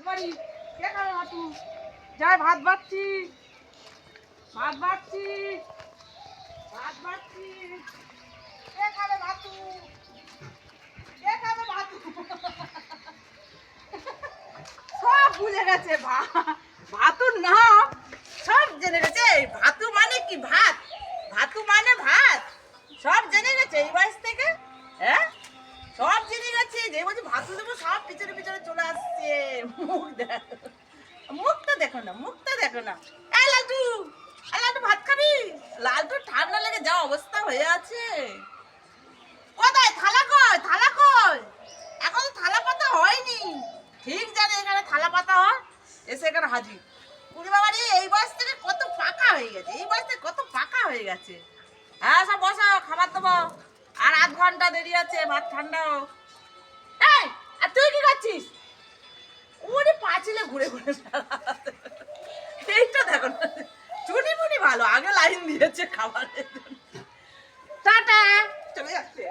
বাড়ি কে খাবে ভাতু? যাই ভাত বাড়ছি, ভাত বাড়ছি, ভাত বাড়ছি। কে খাবে ভাতু? কে খাবে ভাতু? সব বুঝে গেছে, ভাতুর নাম সব জেনে গেছে। ভাতু মানে কি? ভাত। ভাতু মানে ভাত। সব জেনে গেছে এই বয়স থেকে। হ্যাঁ, সব জেনে গেছে। যে বলছে ভাতু দেবো সব পিছনে পিছনে চলে আসছে। মুখ দেখো, মুখটা দেখো না, মুখটা দেখো না। এই লালটু, এই লালটু ভাত খাবি? লালটু ঠান্ডা লেগে যা অবস্থা হয়ে আছে। কোথায় থালা? কই থালা? কই এখন থালা পাতা হয়নি। ঠিক জানে এখানে থালা পাতা হয়, এসে এখানে হাজির। কুড়ি বাবা রে, এই বয়স থেকে কত পাকা হয়ে গেছে, এই বয়স থেকে কত পাকা হয়ে গেছে। হ্যাঁ, সব বসো, খাবার দেবো। আর আধ ঘন্টা দেরি আছে, ভাত ঠান্ডা হোক। এই, আর তুই কি করছিস? ওরে পাঁচিলে ঘুরে ঘুরে বেড়াচ্ছে। এইটা দেখো না, চুনি মুনি ভালো, আগে লাইন দিয়েছে খাবারের জন্য। টাটা, চলে যাচ্ছে।